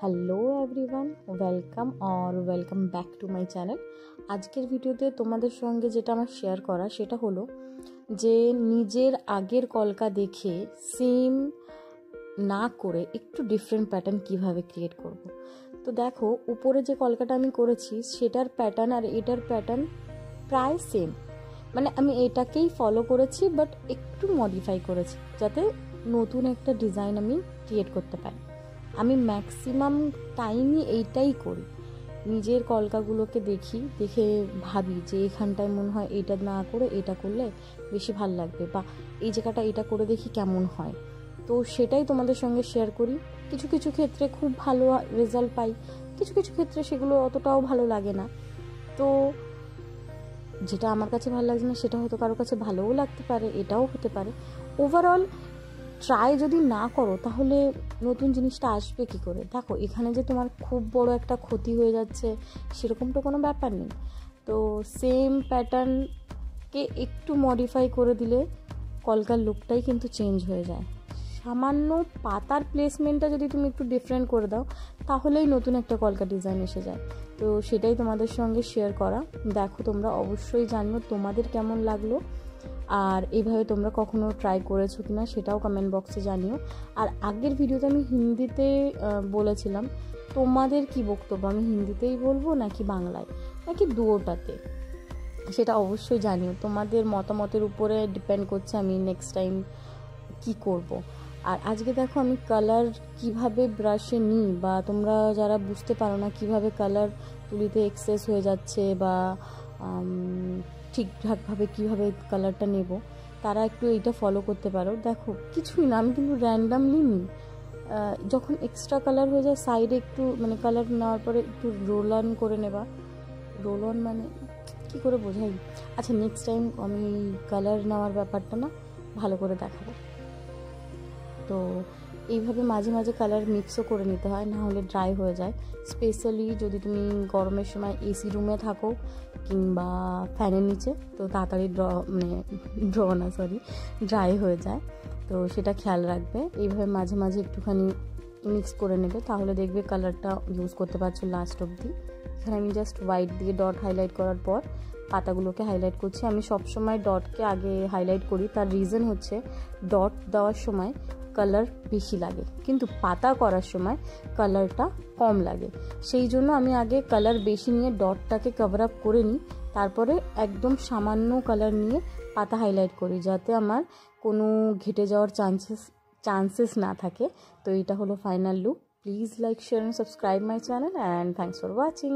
Hello everyone, welcome back to my channel. আজকের ভিডিওতে তোমাদের সঙ্গে যেটা আমার শেয়ার করা সেটা হলো যে নিজের আগের কলকা দেখে সেম না করে একটু ডিফারেন্ট প্যাটার্ন কিভাবে ক্রিয়েট করব। তো দেখো, উপরে যে কলকাটা আমি করেছি সেটার প্যাটার্ন আর এটার প্যাটার্ন প্রায় সেম, মানে আমি এটাকেই ফলো করেছি বাট একটু মডিফাই করেছি যাতে নতুন একটা ডিজাইন আমি ক্রিয়েট করতে পারি। আমি ম্যাক্সিমাম টাইমই এইটাই করি, নিজের কলকাগুলোকে দেখে ভাবি যে এখানটায় মনে হয় এটা না করে এটা করলে বেশি ভাল লাগবে, বা এই জায়গাটা এটা করে দেখি কেমন হয়। তো সেটাই তোমাদের সঙ্গে শেয়ার করি। কিছু কিছু ক্ষেত্রে খুব ভালো রেজাল্ট পাই, কিছু কিছু ক্ষেত্রে সেগুলো অতটাও ভালো লাগে না। তো যেটা আমার কাছে ভালো লাগছে না সেটা হয়তো কারোর কাছে ভালোও লাগতে পারে, এটাও হতে পারে। ওভারঅল ট্রাই যদি না করো তাহলে নতুন জিনিসটা আসবে কি করে? দেখো, এখানে যে তোমার খুব বড় একটা ক্ষতি হয়ে যাচ্ছে সেরকম তো কোনো ব্যাপার নেই। তো সেম প্যাটার্নকে একটু মডিফাই করে দিলে কলকার লুকটাই কিন্তু চেঞ্জ হয়ে যায়। সামান্য পাতার প্লেসমেন্টটা যদি তুমি একটু ডিফারেন্ট করে দাও তাহলেই নতুন একটা কলকা ডিজাইন এসে যায়। তো সেটাই তোমাদের সঙ্গে শেয়ার করা। দেখো, তোমরা অবশ্যই জানিও তোমাদের কেমন লাগলো, আর এইভাবে তোমরা কখনো ট্রাই করেছো কিনা সেটাও কমেন্ট বক্সে জানিও। আর আগের ভিডিওতে আমি হিন্দিতে বলেছিলাম, তোমাদের কি বক্তব্য, আমি হিন্দিতেই বলবো নাকি বাংলায় নাকি দুটোটাতে, সেটা অবশ্যই জানিও। তোমাদের মতামতের উপরে ডিপেন্ড করছে আমি নেক্সট টাইম কি করব। আর আজকে দেখো আমি কালার কিভাবে ব্রাশে নিই, বা তোমরা যারা বুঝতে পারো না কিভাবে কালার তুলিতে এক্সেস হয়ে যাচ্ছে বা ঠিকঠাকভাবে কিভাবে কালারটা নেব, তারা একটু এইটা ফলো করতে পারো। দেখো, কিছুই না, আমি কিন্তু র্যান্ডামলি নিই। যখন এক্সট্রা কালার হয়ে যায় সাইডে একটু, মানে কালার নেওয়ার পরে একটু রোল অন করে নেবা। রোল অন মানে কী করে বোঝাই? আচ্ছা, নেক্সট টাইম আমি কালার নেওয়ার ব্যাপারটা না ভালো করে দেখাবো। তো এইভাবে মাঝে মাঝে কালার মিক্সও করে নিতে হয়, না হলে ড্রাই হয়ে যায়। স্পেশালি যদি তুমি গরমের সময় এসি রুমে থাকো কিংবা ফ্যানের নিচে, তো তাড়াতাড়ি ড্রাই হয়ে যায়। তো সেটা খেয়াল রাখবে। এইভাবে মাঝে মাঝে একটুখানি মিক্স করে নেবে, তাহলে দেখবে কালারটা ইউজ করতে পারছো লাস্ট অবধি। এখানে আমি জাস্ট হোয়াইট দিয়ে ডট হাইলাইট করার পর পাতাগুলোকে হাইলাইট করছি। আমি সবসময় ডটকে আগে হাইলাইট করি, তার রিজন হচ্ছে ডট দেওয়ার সময় কালার বেশি লাগে কিন্তু পাতা করার সময় কালারটা কম লাগে। সেই জন্য আমি আগে কালার বেশি নিয়ে ডটটাকে কভার আপ করে নিই, তারপরে একদম সামান্য কালার নিয়ে পাতা হাইলাইট করি, যাতে আমার কোনো ঘেটে যাওয়ার চান্সেস না থাকে। তো এটা হলো final look. Please like, share and subscribe my channel, and thanks for watching.